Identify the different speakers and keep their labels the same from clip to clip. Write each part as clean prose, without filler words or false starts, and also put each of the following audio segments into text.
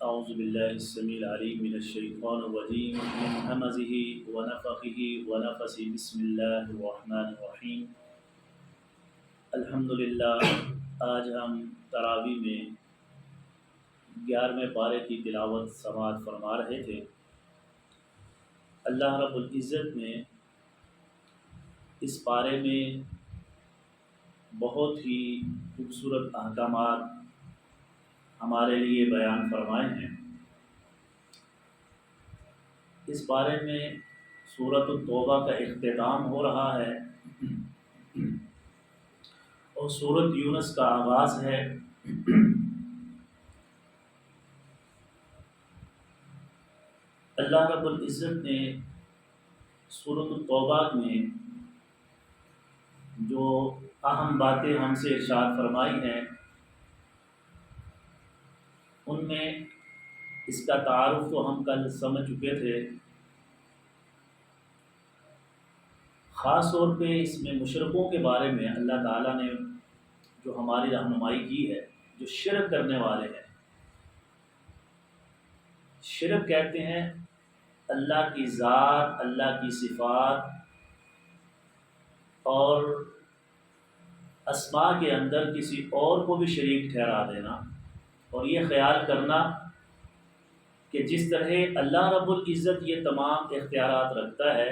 Speaker 1: أعوذ بالله السميع العليم من الشيطان الرجيم من همزه ونفخه ونفثه بسم الله الرحمن الرحیم۔ الحمدللہ، آج ہم تراویح میں 11ویں پارے کی تلاوت سماعت فرما رہے تھے۔ اللہ رب العزت نے اس پارے میں بہت ہی خوبصورت احکامات ہمارے لیے بیان فرمائے ہیں۔ اس بارے میں سورۃ التوبہ کا اختتام ہو رہا ہے اور سورۃ یونس کا آغاز ہے۔ اللہ رب العزت نے سورۃ التوبہ میں جو اہم باتیں ہم سے ارشاد فرمائی ہیں، ان میں اس کا تعارف تو ہم کل سمجھ چکے تھے۔ خاص طور پہ اس میں مشرکوں کے بارے میں اللہ تعالیٰ نے جو ہماری رہنمائی کی ہے، جو شرک کرنے والے ہیں۔ شرک کہتے ہیں اللہ کی ذات، اللہ کی صفات اور اسماء کے اندر کسی اور کو بھی شریک ٹھہرا دینا، اور یہ خیال کرنا کہ جس طرح اللہ رب العزت یہ تمام اختیارات رکھتا ہے،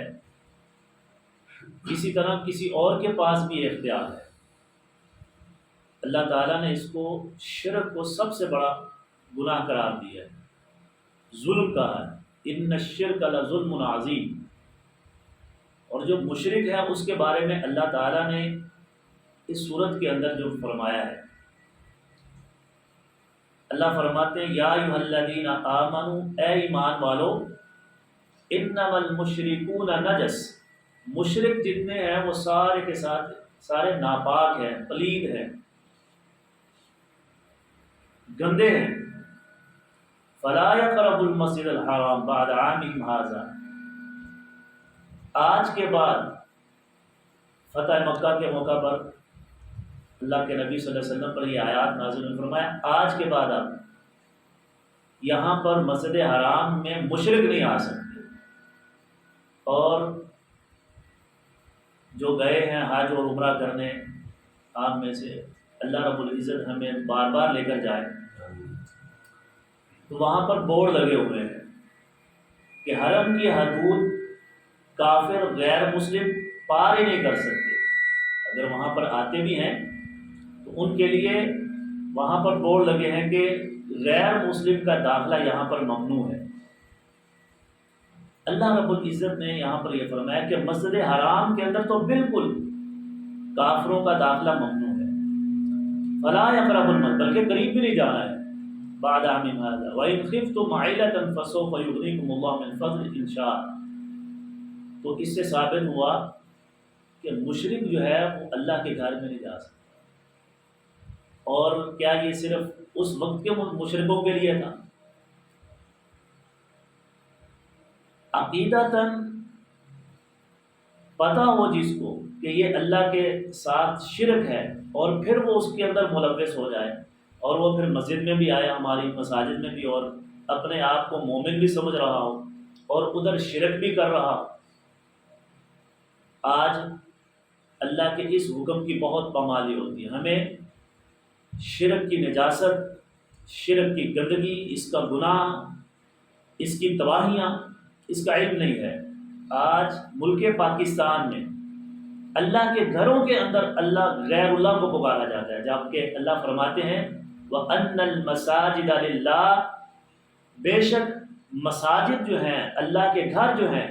Speaker 1: اسی طرح کسی اور کے پاس بھی اختیار ہے۔ اللہ تعالیٰ نے اس کو شرک کو سب سے بڑا گناہ قرار دیا ہے، ظلم کہا ہے، ان الشرک لظلم عظیم۔ اور جو مشرک ہے اس کے بارے میں اللہ تعالیٰ نے اس صورت کے اندر جو فرمایا ہے، اللہ فرماتے ہیں یا ایھا الذین آمنوا، اے ایمان والو، انما المشرکون نجس، مشرک جتنے ہیں وہ سارے کے سارے ناپاک ہیں، پلید ہیں، گندے ہیں۔ فلا یقربوا المسجد الحرام بعد عامهم ھذا، آج کے بعد فتح مکہ کے موقع پر اللہ کے نبی صلی اللہ علیہ وسلم پر یہ آیات نازل ہوئی، فرمایا آج کے بعد آپ یہاں پر مسجد حرام میں مشرک نہیں آ سکتے۔ اور جو گئے ہیں حج اور عمرہ کرنے آپ میں سے، اللہ رب العزت ہمیں بار بار لے کر جائے، تو وہاں پر بورڈ لگے ہوئے ہیں کہ حرم کی حدود کافر غیر مسلم پار ہی نہیں کر سکتے۔ اگر وہاں پر آتے بھی ہیں تو ان کے لیے وہاں پر بورڈ لگے ہیں کہ غیر مسلم کا داخلہ یہاں پر ممنوع ہے۔ اللہ رب العزت نے یہاں پر یہ فرمایا کہ مسجد حرام کے اندر تو بالکل کافروں کا داخلہ ممنوع ہے۔ فلا یقربوا المسجد، بلکہ قریب بھی نہیں جانا ہے، بعد عامهم ھذا وإن خفتم عیلة فسوف یغنیکم اللہ من فضلہ ان شاء۔ تو اس سے ثابت ہوا کہ مشرک جو ہے وہ اللہ کے گھر میں نہیں جا سکتا۔ اور کیا یہ صرف اس وقت کے مشرکوں کے لیے تھا؟ عقیدتاً پتہ ہو جس کو کہ یہ اللہ کے ساتھ شرک ہے، اور پھر وہ اس کے اندر ملوث ہو جائے، اور وہ پھر مسجد میں بھی آیا، ہماری مساجد میں بھی، اور اپنے آپ کو مومن بھی سمجھ رہا ہو اور ادھر شرک بھی کر رہا ہو۔ آج اللہ کے اس حکم کی بہت پامالی ہوتی ہے، ہمیں شرک کی نجاست، شرک کی گندگی، اس کا گناہ، اس کی تباہیاں، اس کا علم نہیں ہے۔ آج ملک پاکستان میں اللہ کے گھروں کے اندر اللہ غیر اللہ کو پکارا جاتا ہے، جبکہ اللہ فرماتے ہیں وَأَنَّ الْمَسَاجِدَ لِلَّهِ، بے شک مساجد جو ہیں، اللہ کے گھر جو ہیں،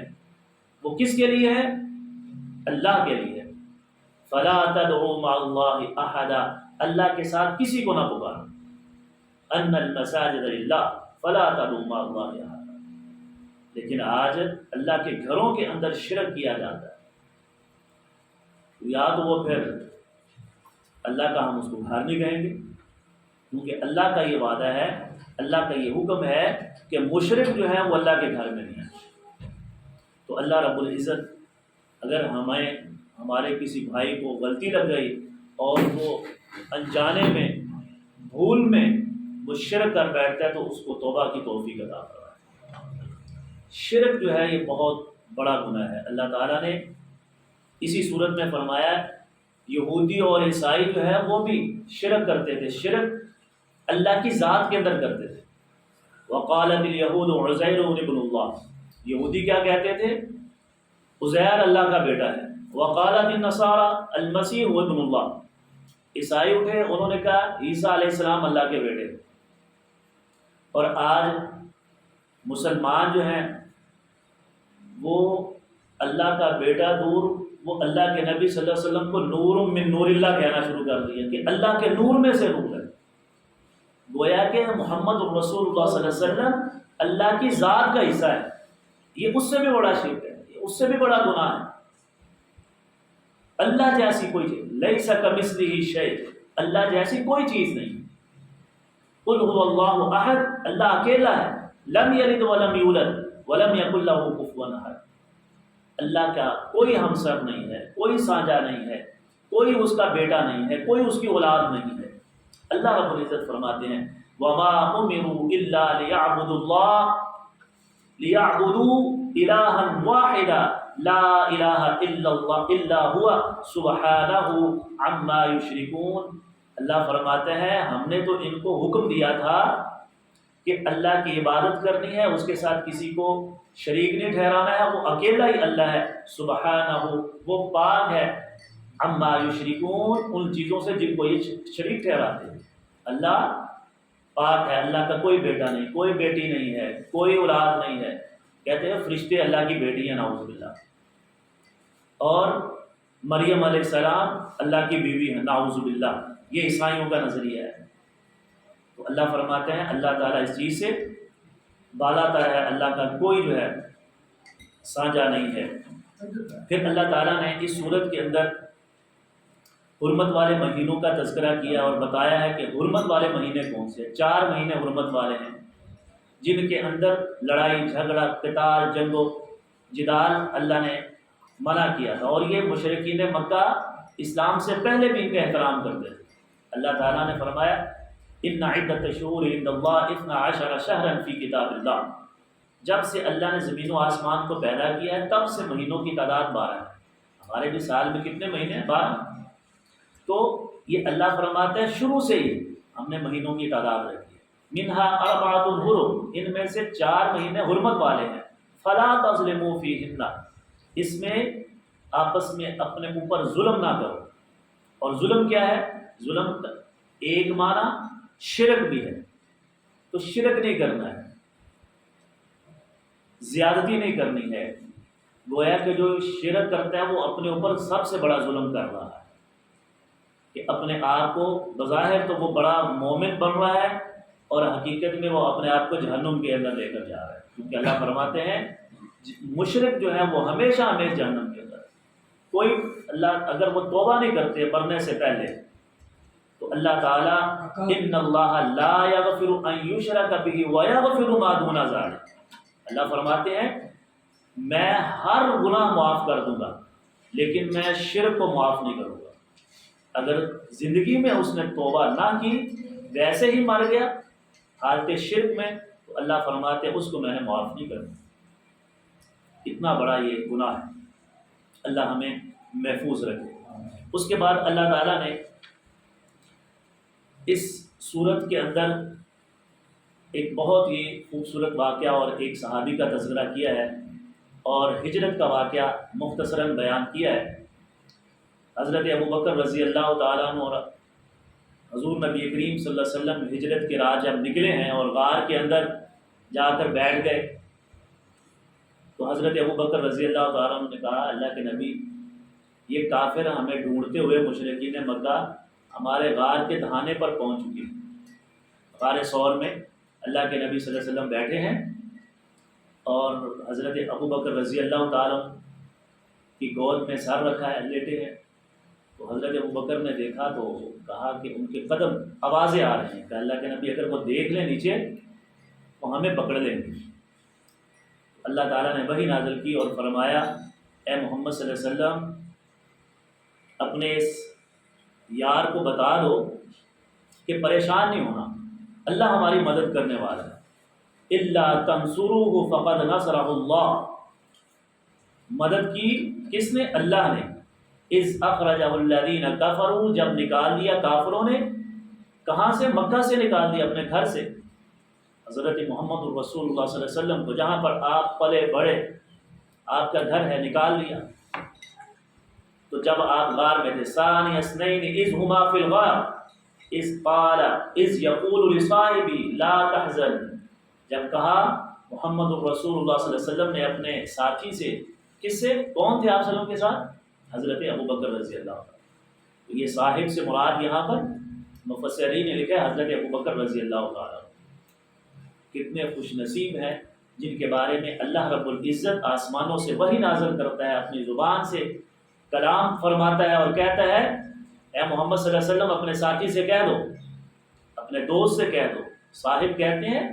Speaker 1: وہ کس کے لیے ہے؟ اللہ کے لیے۔ فَلَا تَدْعُوا مَعَ اللَّهِ أَحَدًا، اللہ کے ساتھ کسی کو نہ پکارو۔ أَنَّ الْمَسَاجِدَ لِلَّهِ فَلَا تَدْعُوا مَعَ اللَّهِ أَحَدًا۔ لیکن آج اللہ کے گھروں کے اندر شرک کیا جاتا ہے، یا تو وہ پھر اللہ کا ہم اس کو گھر نہیں کہیں گے، کیونکہ اللہ کا یہ وعدہ ہے، اللہ کا یہ حکم ہے کہ مشرک جو ہے وہ اللہ کے گھر میں نہیں آئے۔ تو اللہ رب العزت اگر ہمارے کسی بھائی کو غلطی لگ گئی اور وہ انجانے میں، بھول میں وہ شرک کر بیٹھتا ہے تو اس کو توبہ کی توفیق عطا فرمائے۔ شرک جو ہے یہ بہت بڑا گناہ ہے۔ اللہ تعالیٰ نے اسی صورت میں فرمایا یہودی اور عیسائی جو ہے وہ بھی شرک کرتے تھے، شرک اللہ کی ذات کے اندر کرتے تھے۔ وقالت الیہود عزیر ابن اللہ، یہودی کیا کہتے تھے؟ عزیر اللہ کا بیٹا ہے۔ وقالت النصارى المسیح ابن اللہ، عیسائی اٹھے انہوں نے کہا عیسیٰ علیہ السلام اللہ کے بیٹے۔ اور آج مسلمان جو ہیں وہ اللہ کا بیٹا دور، وہ اللہ کے نبی صلی اللہ علیہ وسلم کو نور من نور اللہ کہنا شروع کر دیا کہ اللہ کے نور میں سے نور ہے۔ گویا کہ محمد رسول اللہ صلی اللہ علیہ وسلم اللہ کی ذات کا حصہ ہے۔ یہ اس سے بھی بڑا شرک ہے، یہ اس سے بھی بڑا گناہ ہے۔ اللہ جیسی کوئی چیز، لیس کمثلہ شیء، اللہ جیسی کوئی چیز نہیں۔ قل هو اللہ احد، اللہ اکیلا ہے، لم یلد ولم یولد ولم یکن لہ کفوا احد، اللہ کا کوئی ہمسر نہیں ہے، کوئی سانجا نہیں ہے، کوئی اس کا بیٹا نہیں ہے، کوئی اس کی اولاد نہیں ہے۔ اللہ رب العزت فرماتے ہیں وما امروا الا ليعبدوا الله ليعبدوا الها واحدا لا الہ الا اللہ الا هو سبحانہ عما یشرکون۔ اللہ فرماتے ہیں ہم نے تو ان کو حکم دیا تھا کہ اللہ کی عبادت کرنی ہے، اس کے ساتھ کسی کو شریک نہیں ٹھہرانا ہے، وہ اکیلا ہی اللہ ہے، سبحانہ وہ پاک ہے، عما یشرکون ان چیزوں سے جن کو یہ شریک ٹھہراتے ہیں۔ اللہ پاک ہے، اللہ کا کوئی بیٹا نہیں، کوئی بیٹی نہیں ہے، کوئی اولاد نہیں ہے۔ کہتے ہیں فرشتے اللہ کی بیٹی ہیں، نعوذ باللہ، اور مریم علیہ السلام اللہ کی بیوی ہے، نعوذ باللہ۔ یہ عیسائیوں کا نظریہ ہے۔ تو اللہ فرماتے ہیں اللہ تعالیٰ اس چیز سے بالا تر ہے، اللہ کا کوئی جو ہے سانجا نہیں ہے۔ پھر اللہ تعالیٰ نے اس صورت کے اندر حرمت والے مہینوں کا تذکرہ کیا اور بتایا ہے کہ حرمت والے مہینے کون سے؟ 4 مہینے حرمت والے ہیں جن کے اندر لڑائی جھگڑا قتال جنگ و جدال اللہ نے منع کیا تھا، اور یہ مشرکین مکہ اسلام سے پہلے بھی ان کا احترام کرتے تھے۔ اللہ تعالیٰ نے فرمایا ان عدۃ الشہور عند اللہ 12 شہرا فی کتاب اللہ، جب سے اللہ نے زمین و آسمان کو پیدا کیا ہے تب سے مہینوں کی تعداد 12 ہے۔ ہمارے بھی سال میں کتنے مہینے ہیں؟ 12۔ تو یہ اللہ فرماتے ہیں شروع سے ہی ہم نے مہینوں کی تعداد رکھی ہے، منہا اربعۃ حرم، ان میں سے 4 مہینے حرمت والے ہیں، فلا تظلموا فیہن، اس میں آپس میں اپنے اوپر ظلم نہ کرو۔ اور ظلم کیا ہے؟ ظلم ایک معنی شرک بھی ہے، تو شرک نہیں کرنا ہے، زیادتی نہیں کرنی ہے۔ گویا کہ جو شرک کرتا ہے وہ اپنے اوپر سب سے بڑا ظلم کر رہا ہے، کہ اپنے آپ کو بظاہر تو وہ بڑا مومن بن رہا ہے اور حقیقت میں وہ اپنے آپ کو جہنم کے اندر لے کر جا رہا ہے، کیونکہ اللہ فرماتے ہیں مشرک جو ہے وہ ہمیشہ ہمیشہ جہنم کے اندر۔ کوئی اللہ اگر وہ توبہ نہیں کرتے مرنے سے پہلے تو اللہ تعالیٰ ان اللہ لا یغفر ان یشرک بہ ویغفر ما دون ذلک، اللہ فرماتے ہیں میں ہر گناہ معاف کر دوں گا لیکن میں شرک کو معاف نہیں کروں گا۔ اگر زندگی میں اس نے توبہ نہ کی ویسے ہی مر گیا حالت شرک میں تو اللہ فرماتے ہیں اس کو میں نے معاف نہیں کرنا۔ اتنا بڑا یہ گناہ ہے، اللہ ہمیں محفوظ رکھے۔ اس کے بعد اللہ تعالیٰ نے اس صورت کے اندر ایک بہت ہی خوبصورت واقعہ اور ایک صحابی کا تذکرہ کیا ہے اور ہجرت کا واقعہ مختصراً بیان کیا ہے۔ حضرت ابوبکر رضی اللہ تعالیٰ عنہ اور حضور نبی کریم صلی اللہ علیہ وسلم ہجرت کے راہ جب نکلے ہیں اور غار کے اندر جا کر بیٹھ گئے تو حضرت ابوبکر رضی اللہ تعالیٰ عنہ نے کہا اللہ کے نبی یہ کافر ہمیں ڈھونڈتے ہوئے مشرکین مکہ ہمارے غار کے دہانے پر پہنچ چکے ہیں۔ غار ثور میں اللہ کے نبی صلی اللہ علیہ وسلم بیٹھے ہیں اور حضرت ابوبکر رضی اللہ تعالیٰ کی گود میں سر رکھا ہے، لیٹے ہیں۔ تو حضرت ابوبکر نے دیکھا تو کہا کہ ان کے قدم آوازیں آ رہی ہیں کہ اللہ کے نبی اگر وہ دیکھ لیں نیچے تو ہمیں پکڑ لیں گے۔ اللہ تعالیٰ نے وحی نازل کی اور فرمایا اے محمد صلی اللہ علیہ وسلم اپنے اس یار کو بتا دو کہ پریشان نہیں ہونا، اللہ ہماری مدد کرنے والا ہے۔ الا تنصروه فقد نصره اللہ، مدد کی کس نے؟ اللہ نے۔ اذ اخرجہ الذین کفروا، جب نکال دیا کافروں نے، کہاں سے؟ مکہ سے نکال دیا، اپنے گھر سے، حضرت محمد رسول اللہ صلی اللہ علیہ وسلم کو، جہاں پر آپ پلے بڑے، آپ کا گھر ہے، نکال دیا۔ تو جب آپ غار میں تھے، ثانی اثنین اذ ہما فی الغار اذ قال اذ یقول لصاحبہ لا تحزن، جب کہا محمد رسول اللہ صلی اللہ علیہ وسلم نے اپنے ساتھی سے، کس سے؟ کون تھے آپ صلی اللہ علیہ وسلم کے ساتھ؟ حضرت ابو بکر رضی اللہ عنہ۔ تو یہ صاحب سے مراد یہاں پر مفسرین نے لکھا ہے حضرت ابو بکر رضی اللہ تعالیٰ۔ کتنے خوش نصیب ہیں جن کے بارے میں اللہ رب العزت آسمانوں سے وحی نازل کرتا ہے، اپنی زبان سے کلام فرماتا ہے اور کہتا ہے اے محمد صلی اللہ علیہ وسلم اپنے ساتھی سے کہہ دو، اپنے دوست سے کہہ دو۔ صاحب کہتے ہیں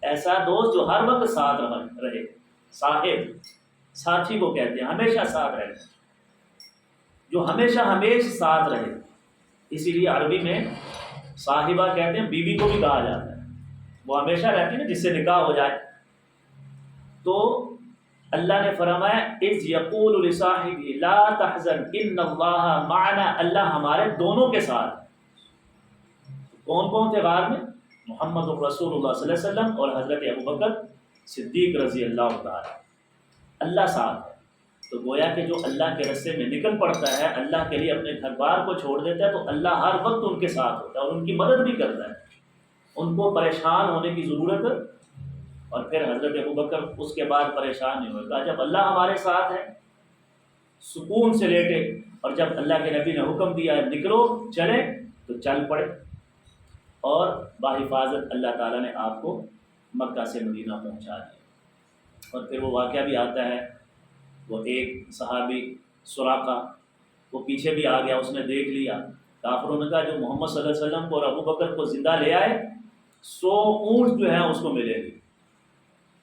Speaker 1: ایسا دوست جو ہر وقت ساتھ رہے، صاحب ساتھی کو کہتے ہیں، ہمیشہ ساتھ رہے، جو ہمیشہ ساتھ رہے۔ اسی لیے عربی میں صاحبہ کہتے ہیں، بیوی کو بھی کہا جاتا ہے، وہ ہمیشہ رہتی ہے نا، جس سے نکاح ہو جائے۔ تو اللہ نے فرمایا اذ یقول لصاحبہ لا تحزن ان اللہ معنا، اللہ ہمارے دونوں کے ساتھ۔ کون کون تھے غار میں؟ محمد رسول اللہ صلی اللہ علیہ وسلم اور حضرت ابوبکر صدیق رضی اللہ تعالی۔ اللہ ساتھ ہے، تو گویا کہ جو اللہ کے رستے میں نکل پڑتا ہے، اللہ کے لیے اپنے گھر بار کو چھوڑ دیتا ہے، تو اللہ ہر وقت ان کے ساتھ ہوتا ہے اور ان کی مدد بھی کرتا ہے، ان کو پریشان ہونے کی ضرورت۔ اور پھر حضرت ابوبکر اس کے بعد پریشان نہیں ہوئے، کہا جب اللہ ہمارے ساتھ ہے، سکون سے لیٹے، اور جب اللہ کے نبی نے حکم دیا نکلو چلے تو چل پڑے، اور بحفاظت اللہ تعالیٰ نے آپ کو مکہ سے مدینہ پہنچا دیا۔ اور پھر وہ واقعہ بھی آتا ہے، وہ ایک صحابی سراقہ، وہ پیچھے بھی آ گیا، اس نے دیکھ لیا، کافروں نے کہا جو محمد صلی اللہ علیہ وسلم کو اور ابوبکر کو زندہ لے آئے 100 اونٹ جو ہیں اس کو ملے گی۔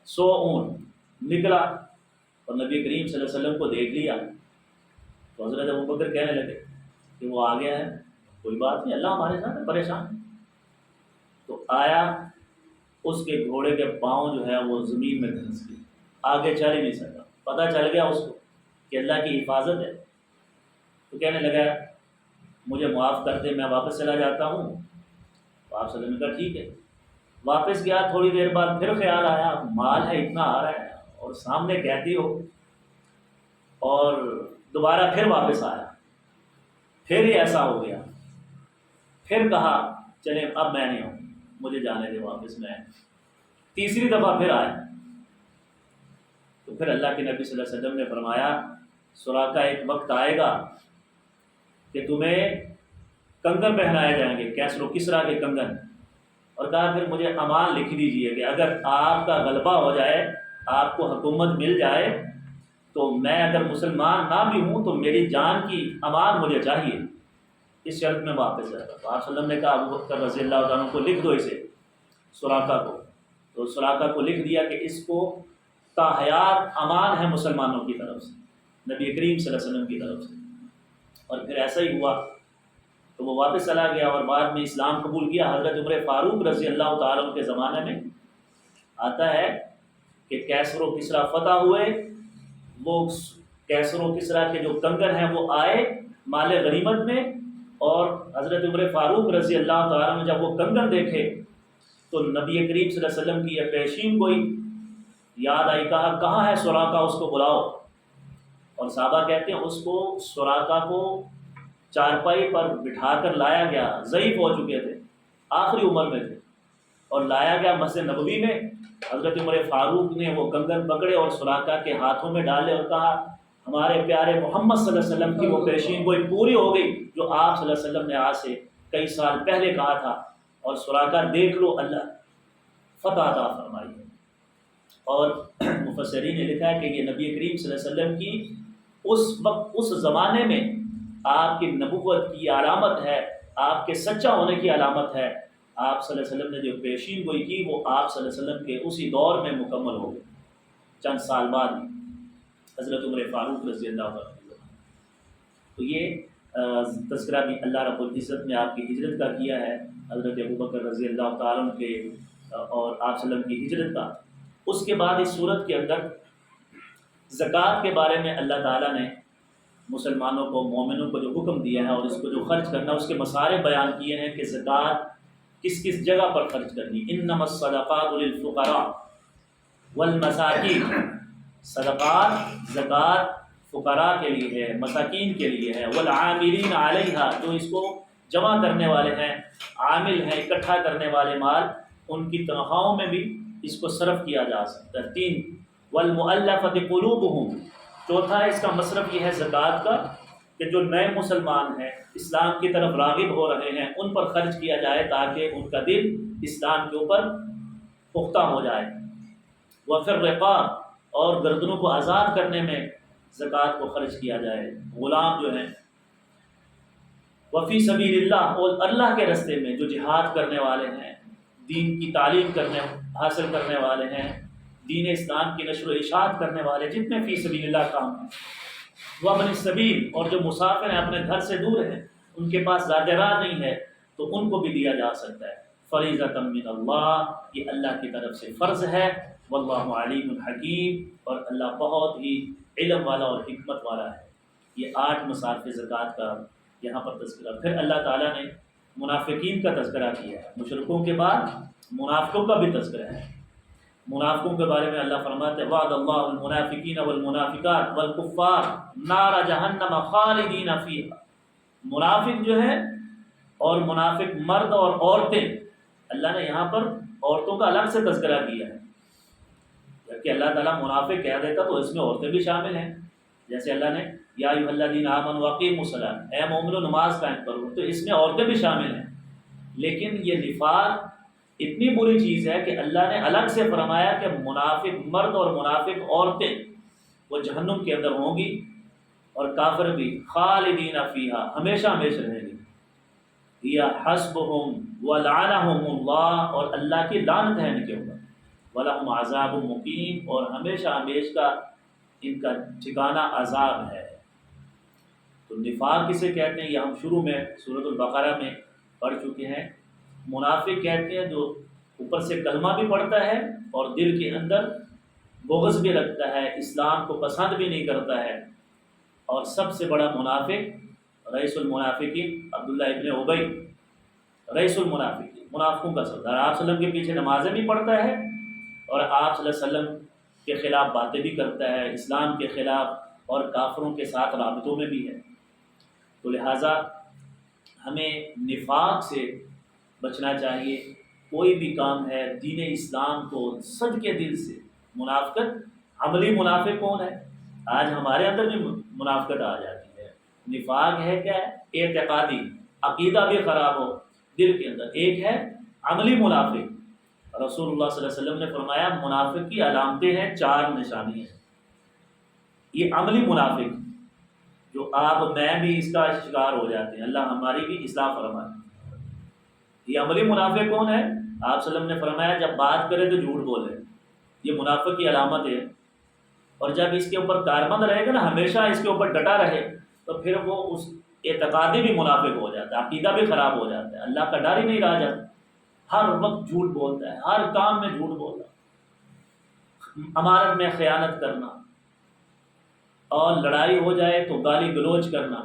Speaker 1: 100 اونٹ نکلا اور نبی کریم صلی اللہ علیہ وسلم کو دیکھ لیا، تو حضرت ابوبکر کہنے لگے کہ وہ آ گیا ہے، کوئی بات نہیں، اللہ ہمارے ساتھ ہے، پریشان۔ تو آیا، اس کے گھوڑے کے پاؤں جو ہے وہ زمین میں دھنس گئے، آگے چل ہی نہیں سکا، پتہ چل گیا اس کو کہ اللہ کی حفاظت ہے۔ تو کہنے لگا مجھے معاف کر دے، میں واپس چلا جاتا ہوں۔ تو آپ صلی اللہ علیہ وسلم نے کہا ٹھیک ہے۔ واپس گیا، تھوڑی دیر بعد پھر خیال آیا مال ہے اتنا آ رہا ہے اور سامنے کہتی ہو، اور دوبارہ پھر واپس آیا، پھر ہی ایسا ہو گیا، پھر کہا چلیں اب میں نہیں ہوں، مجھے جانے دے واپس میں۔ تیسری دفعہ پھر آیا، تو پھر اللہ کے نبی صلی اللہ علیہ وسلم نے فرمایا سراقہ ایک وقت آئے گا کہ تمہیں کنگن پہنائے جائیں گے، کیسر و کسریٰ کے کنگن، اور کہا پھر مجھے امان لکھ دیجئے کہ اگر آپ کا غلبہ ہو جائے، آپ کو حکومت مل جائے، تو میں اگر مسلمان نہ بھی ہوں تو میری جان کی امان مجھے چاہیے، اس شرط میں واپس جائے گا۔ تو آپ صلی اللہ علیہ وسلم نے کہا ابوبکر رضی اللہ عنہ کو لکھ دو اسے، سراقہ کو۔ تو سراقہ کو لکھ دیا کہ اس کو تا حیات امان ہے مسلمانوں کی طرف سے، نبی کریم صلی اللہ علیہ وسلم کی طرف سے۔ اور پھر ایسا ہی ہوا، تو وہ واپس چلا گیا اور بعد میں اسلام قبول کیا۔ حضرت عمر فاروق رضی اللہ تعالیٰ عنہ کے زمانے میں آتا ہے کہ کیسر و کسریٰ فتح ہوئے، وہ کیسر و کسریٰ کے جو کنگن ہیں وہ آئے مال غنیمت میں، اور حضرت عمر فاروق رضی اللہ تعالیٰ عنہ جب وہ کنگن دیکھے تو نبی کریم صلی اللہ علیہ وسلم کی یہ پیشین گوئی یاد آئی، کہا کہاں ہے سراقہ، اس کو بلاؤ۔ اور صحابہ کہتے ہیں اس کو سراقہ کو چارپائی پر بٹھا کر لایا گیا، ضعیف ہو چکے تھے، آخری عمر میں تھے، اور لایا گیا مسجد نبوی میں۔ حضرت عمر فاروق نے وہ کنگن پکڑے اور سراقہ کے ہاتھوں میں ڈالے اور کہا ہمارے پیارے محمد صلی اللہ علیہ وسلم کی وہ پیشین گوئی پوری ہو گئی جو آپ صلی اللہ علیہ وسلم نے آج سے کئی سال پہلے کہا تھا، اور سراقہ دیکھ لو اللہ فتح عطا فرمائی ہے۔ اور مفسرین نے لکھا ہے کہ یہ نبی کریم صلی اللہ علیہ وسلم کی اس وقت اس زمانے میں آپ کی نبوت کی علامت ہے، آپ کے سچا ہونے کی علامت ہے۔ آپ صلی اللہ علیہ وسلم نے جو پیشین گوئی کی وہ آپ صلی اللہ علیہ وسلم کے اسی دور میں مکمل ہو گئی، چند سال بعد حضرت عمر فاروق رضی اللہ عنہ۔ تو یہ تذکرہ بھی اللہ رب العزت نے آپ کی ہجرت کا کیا ہے۔ حضرت ابوبکر رضی اللہ تعالیٰ عنہ کے اور آپ صلی اللہ علیہ وسلم کی ہجرت کا۔ اس کے بعد اس صورت کے اندر زکوٰۃ کے بارے میں اللہ تعالیٰ نے مسلمانوں کو، مومنوں کو جو حکم دیا ہے اور اس کو جو خرچ کرنا، اس کے مسارے بیان کیے ہیں کہ زکوٰۃ کس کس جگہ پر خرچ کرنی۔ انما الصدقات للفقراء والمساکین، صدقات زکوٰۃ فقراء کے لیے ہے، مساکین کے لیے ہے، والعاملین علیہا، جو اس کو جمع کرنے والے ہیں، عامل ہیں، اکٹھا کرنے والے مال، ان کی تنخواہوں میں بھی اس کو صرف کیا جا سکتا ہے۔ 3 والمؤلفۃ قلوبہم، چوتھا اس کا مصرف یہ ہے زکوٰۃ کا کہ جو نئے مسلمان ہیں، اسلام کی طرف راغب ہو رہے ہیں، ان پر خرچ کیا جائے تاکہ ان کا دل اسلام کے اوپر پختہ ہو جائے۔ وفی الرقاب، اور گردنوں کو آزاد کرنے میں زکوٰۃ کو خرچ کیا جائے، غلام جو ہیں۔ وفی سبیل اللہ، اور اللہ کے راستے میں جو جہاد کرنے والے ہیں، دین کی تعلیم حاصل کرنے والے ہیں، دین اسلام کی نشر و اشاعت کرنے والے، جتنے فی سبیل اللہ کام ہیں۔ وابن السبیل، اور جو مسافر ہیں، اپنے گھر سے دور ہیں، ان کے پاس زاد راہ نہیں ہے، تو ان کو بھی دیا جا سکتا ہے۔ فریضۃ من اللہ، یہ اللہ کی طرف سے فرض ہے۔ واللہ علیم حکیم، اور اللہ بہت ہی علم والا اور حکمت والا ہے۔ یہ 8 مصارف زکوٰۃ کا یہاں پر تذکرہ۔ پھر اللہ تعالیٰ نے منافقین کا تذکرہ کیا ہے، مشرکوں کے بعد منافقوں کا بھی تذکرہ ہے۔ منافقوں کے بارے میں اللہ فرماتے ہیں وعد اللہ المنافقین والمنافقات والکفار نار جہنم خالدین فیہا، منافق جو ہے اور منافق مرد اور عورتیں، اللہ نے یہاں پر عورتوں کا الگ سے تذکرہ کیا ہے، جبکہ اللہ تعالیٰ منافق کہہ دیتا تو اس میں عورتیں بھی شامل ہیں، جیسے اللہ نے یا ایھا الذین آمنوا اقیموا الصلاۃ، اے مومنو نماز قائم کرو، تو اس میں عورتیں بھی شامل ہیں۔ لیکن یہ نفاق اتنی بری چیز ہے کہ اللہ نے الگ سے فرمایا کہ منافق مرد اور منافق عورتیں وہ جہنم کے اندر ہوں گی، اور کافر بھی خالدین فیہا، ہمیشہ ہمیشہ رہیں گے۔ یا حسبہم ولعنہم اللہ، اور اللہ کی لعنت ہے ان کے اوپر، ولہم عذاب مقیم، اور ہمیشہ ہمیشہ کا ان کا ٹھکانہ عذاب ہے۔ تو نفاق کسے کہتے ہیں یہ ہم شروع میں سورۃ البقرہ میں پڑھ چکے ہیں۔ منافق کہتے ہیں جو اوپر سے کلمہ بھی پڑھتا ہے اور دل کے اندر بغض بھی رکھتا ہے، اسلام کو پسند بھی نہیں کرتا ہے، اور سب سے بڑا منافق رئیس المنافقین عبداللہ ابن ابی، رئیس المنافقین، منافقوں کا سردار، آپ صلی اللہ علیہ وسلم کے پیچھے نمازیں بھی پڑھتا ہے اور آپ صلی اللہ علیہ وسلم کے خلاف باتیں بھی کرتا ہے، اسلام کے خلاف اور کافروں کے ساتھ رابطوں میں بھی ہے۔ تو لہٰذا ہمیں نفاق سے بچنا چاہیے۔ کوئی بھی کام ہے دین اسلام کو صد کے دل سے، منافقت، عملی منافق کون ہے؟ آج ہمارے اندر بھی منافقت آ جاتی ہے۔ نفاق ہے کیا ہے؟ اعتقادی، عقیدہ بھی خراب ہو دل کے اندر۔ ایک ہے عملی منافق، رسول اللہ صلی اللہ علیہ وسلم نے فرمایا منافق کی علامتیں ہیں، 4 نشانی ہیں۔ یہ عملی منافق جو آپ میں بھی اس کا شکار ہو جاتے ہیں، اللہ ہماری بھی اصلاح فرمائے۔ یہ عملی منافق کون ہے؟ آپ صلی اللہ علیہ وسلم نے فرمایا جب بات کرے تو جھوٹ بولے، یہ منافق کی علامت ہے۔ اور جب اس کے اوپر کاربند رہے گا نا، ہمیشہ اس کے اوپر ڈٹا رہے، تو پھر وہ اس اعتقادی بھی منافق ہو جاتا ہے، عقیدہ بھی خراب ہو جاتا ہے، اللہ کا ڈر ہی نہیں رہ جاتا، ہر وقت جھوٹ بولتا ہے، ہر کام میں جھوٹ بولتا ہے، امانت میں خیانت کرنا، اور لڑائی ہو جائے تو گالی گلوچ کرنا،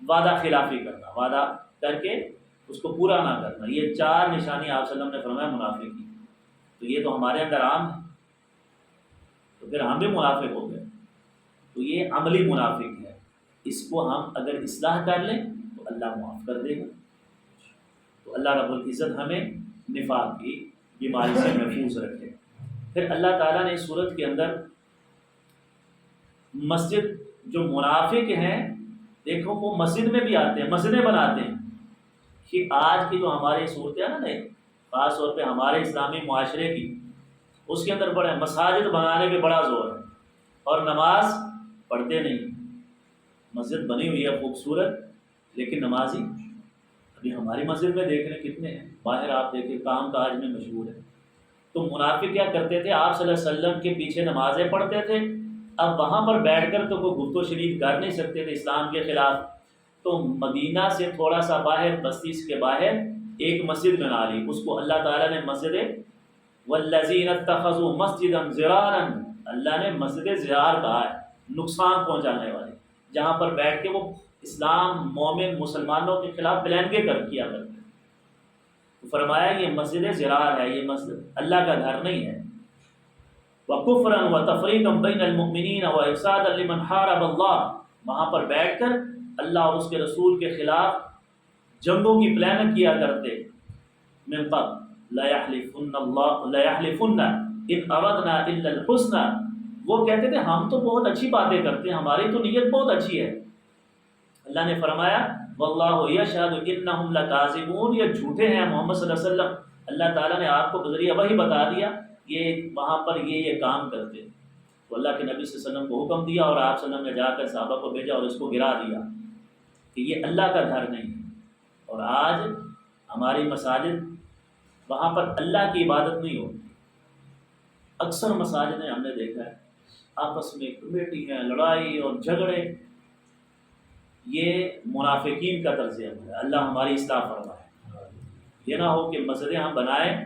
Speaker 1: وعدہ خلافی کرنا، وعدہ کر کے اس کو پورا نہ کرنا، یہ 4 نشانی آپ صلی اللہ علیہ وسلم نے فرمایا منافق کی۔ تو یہ تو ہمارے اندر عام ہے، تو پھر ہم بھی منافق ہو گئے۔ تو یہ عملی منافق ہے، اس کو ہم اگر اصلاح کر لیں تو اللہ معاف کر دے گا۔ تو اللہ رب العزت ہمیں نفاق کی بیماری سے محفوظ رکھے۔ پھر اللہ تعالیٰ نے اس صورت کے اندر مسجد، جو منافق ہیں دیکھو وہ مسجد میں بھی آتے ہیں، مسجدیں بناتے ہیں، کہ آج کی جو ہماری صورت ہے نا، خاص طور پہ ہمارے اسلامی معاشرے کی، اس کے اندر بڑے مساجد بنانے پہ بڑا زور ہے، اور نماز پڑھتے نہیں۔ مسجد بنی ہوئی ہے خوبصورت، لیکن نمازی ابھی ہماری مسجد میں دیکھ رہے کتنے ہیں، باہر آپ دیکھیں کام کاج میں مشغول ہے۔ تو منافق کیا کرتے تھے؟ آپ صلی اللہ علیہ وسلم کے پیچھے نمازیں پڑھتے تھے، اب وہاں پر بیٹھ کر تو کوئی گفت و شنید کر نہیں سکتے تھے اسلام کے خلاف، تو مدینہ سے تھوڑا سا باہر، بستی کے باہر ایک مسجد بنا لی، اس کو اللہ تعالیٰ نے مسجد والذین اتخذوا مسجدا ضرارا، اللہ نے مسجد ضرار کہا ہے، نقصان پہنچانے والی، جہاں پر بیٹھ کے وہ اسلام، مومن، مسلمانوں کے خلاف پلانگے کیا کرتے، فرمایا یہ مسجد ضرار ہے، یہ مسجد اللہ کا گھر نہیں ہے۔ وَكُفْرًا وَتَفْرِيقًا بَيْنَ الْمُؤْمِنِينَ وَإِفْسَادًا لِمَنْ حَارَبَ اللَّهَ، وہاں پر بیٹھ کر اللہ اور اس کے رسول کے خلاف جنگوں کی پلاننگ کیا کرتے۔ من قبل لَيَحْلِفُنَّ إِنْ أَرَدْنَا إِلَّا الْحُسْنَى، وہ کہتے تھے ہم تو بہت اچھی باتیں کرتے ہیں، ہماری تو نیت بہت اچھی ہے۔ اللہ نے فرمایا واللہ یشہد انہم لکاذبون، یہ جھوٹے ہیں محمد صلی اللہ علیہ وسلم، اللہ تعالیٰ نے آپ کو بذریعہ وحی بتا دیا یہ وہاں پر یہ کام کرتے، تو اللہ کے نبی صلی اللہ علیہ وسلم کو حکم دیا اور آپ صلی اللہ علیہ وسلم نے جا کر صحابہ کو بھیجا اور اس کو گرا دیا کہ یہ اللہ کا گھر نہیں ہے۔ اور آج ہماری مساجد، وہاں پر اللہ کی عبادت نہیں ہوتی، اکثر مساجدیں ہم نے دیکھا ہے آپس میں کمیٹی ہیں، لڑائی اور جھگڑے، یہ منافقین کا طرز عمل ہے، اللہ ہماری اصلاح فرمائے۔ یہ نہ ہو کہ مسجدیں ہم بنائیں،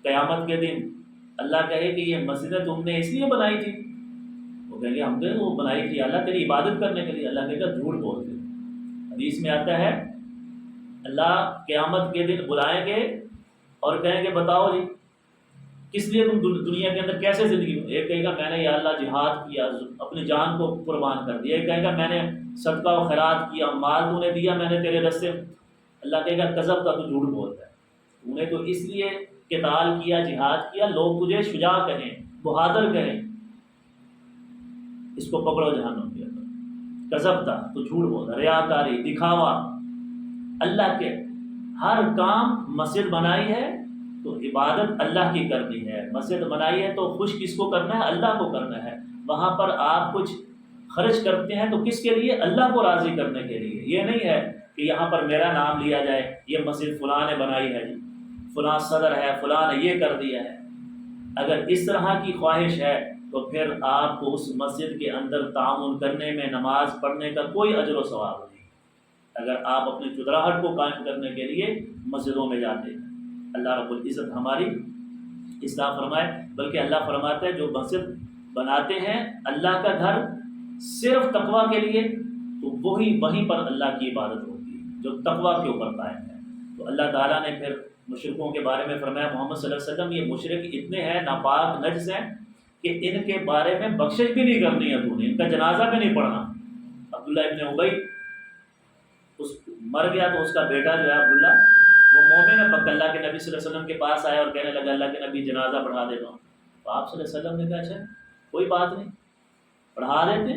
Speaker 1: قیامت کے دن اللہ کہے کہ یہ مسجدیں تم نے اس لیے بنائی تھی، وہ کہیں گے ہم نے وہ بنائی تھی اللہ تیری عبادت کرنے کے لیے، اللہ کہے گا جھوٹ بولتے۔ حدیث میں آتا ہے اللہ قیامت کے دن بلائیں گے اور کہیں گے بتاؤ جی کس لیے تم دنیا کے اندر کیسے زندگی میں، ایک کہے گا میں نے یا اللہ جہاد کیا، اپنی جان کو قربان کر دیا، ایک کہے گا میں نے صدقہ و خیرات کیا، مال تو نے دیا میں نے تیرے راستے، اللہ کہے گا کذب کا، تو جھوٹ بولتا ہے، تو نے تو اس لیے قتال کیا، جہاد کیا، لوگ تجھے شجاع کہیں، بہادر کہیں، اس کو پکڑو جہنم کے اندر، کذب تھا تو جھوٹ بولتا، ریاکاری، دکھاوا۔ اللہ کے ہر کام، مسجد بنائی ہے تو عبادت اللہ کی کرنی ہے، مسجد بنائی ہے تو خوش کس کو کرنا ہے؟ اللہ کو کرنا ہے۔ وہاں پر آپ کچھ خرچ کرتے ہیں تو کس کے لیے؟ اللہ کو راضی کرنے کے لیے۔ یہ نہیں ہے کہ یہاں پر میرا نام لیا جائے، یہ مسجد فلاں نے بنائی ہے جی، فلاں صدر ہے، فلاں نے یہ کر دیا ہے۔ اگر اس طرح کی خواہش ہے تو پھر آپ کو اس مسجد کے اندر تعاون کرنے میں، نماز پڑھنے کا کوئی اجر و ثواب نہیں۔ اگر آپ اپنی چدراہٹ کو قائم کرنے کے لیے مسجدوں میں جاتے ہیں، اللہ رب العزت ہماری اصلاح فرمائے۔ بلکہ اللہ فرماتا ہے جو مسجد بناتے ہیں اللہ کا گھر صرف تقویٰ کے لیے، تو وہیں پر اللہ کی عبادت ہوتی ہے جو تقویٰ کے اوپر قائم ہے۔ تو اللہ تعالیٰ نے پھر مشرکوں کے بارے میں فرمایا محمد صلی اللہ علیہ وسلم یہ مشرک اتنے ہیں ناپاک نجس ہیں کہ ان کے بارے میں بخشش بھی نہیں کرنی ہے، تو نے ان کا جنازہ بھی نہیں پڑھنا۔ عبداللہ ابن ابی مر گیا تو اس کا بیٹا جو ہے عبداللہ، وہ مومن ہے، پک اللہ کے نبی صلی اللہ علیہ وسلم کے پاس آیا اور کہنے لگا اللہ کے نبی جنازہ پڑھا دیتا ہوں، تو آپ صلی اللہ علیہ وسلم نے کہا اچھا کوئی بات نہیں پڑھا دیتے۔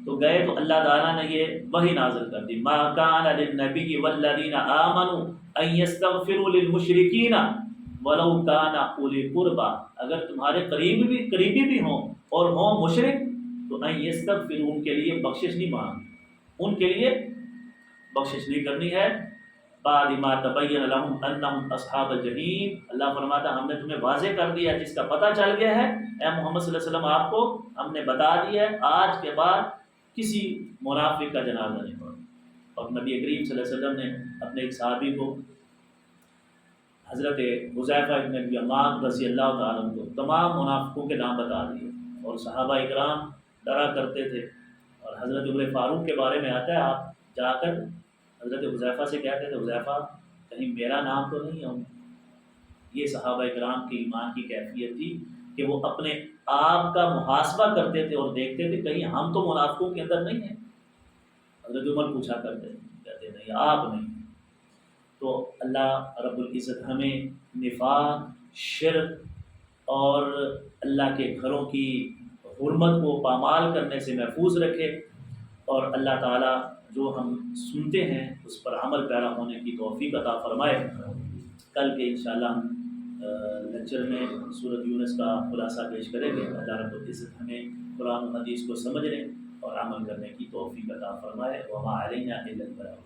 Speaker 1: تو گئے تو اللہ تعالیٰ نے یہ وحی نازل کر دی، ما کان للنبی والذین آمنوا ان یستغفروا للمشرکین ولو کان اولی قربا، اگر تمہارے قریبی بھی ہوں اور ہوں مشرک تو ان یستغفروا، ان کے لیے بخشش نہیں مانگی، ان کے لیے بخشش نہیں کرنی ہے۔ بعد ما تبین لهم انہم اصحاب الجحیم، اللہ فرماتا ہم نے تمہیں واضح کر دیا، جس کا پتہ چل گیا ہے اے محمد صلی اللہ علیہ وسلم آپ کو ہم نے بتا دیا ہے، آج کے بعد کسی منافق کا جنازہ نہیں پڑھا۔ اور نبی کریم صلی اللہ علیہ وسلم نے اپنے ایک صحابی کو حضرت حذیفہ بن الیمان رضی اللہ تعالیٰ عنہ کو تمام منافقوں کے نام بتا دیے، اور صحابہ اکرام ڈرا کرتے تھے۔ اور حضرت عمر فاروق کے بارے میں آتا ہے آپ جا کر حضرت حذیفہ سے کہتے تھے حذیفہ کہیں میرا نام تو نہیں ہے۔ یہ صحابہ کرام کی ایمان کی کیفیت تھی کہ وہ اپنے آپ کا محاسبہ کرتے تھے اور دیکھتے تھے کہیں ہم تو منافقوں کے اندر نہیں ہیں۔ حضرت عمر پوچھا کرتے کہتے نہیں آپ نہیں۔ تو اللہ رب العزت ہمیں نفاق، شرک اور اللہ کے گھروں کی حرمت کو پامال کرنے سے محفوظ رکھے، اور اللہ تعالیٰ جو ہم سنتے ہیں اس پر عمل پیرا ہونے کی توفیق عطا فرمائے۔ کل کے انشاءاللہ ہم لیکچر میں سورۃ یونس کا خلاصہ پیش کریں گے۔ اللہ رب العزت ہمیں قرآن و حدیث کو سمجھنے اور عمل کرنے کی توفیق عطا فرمائے۔ وما علینا الا البلاغ۔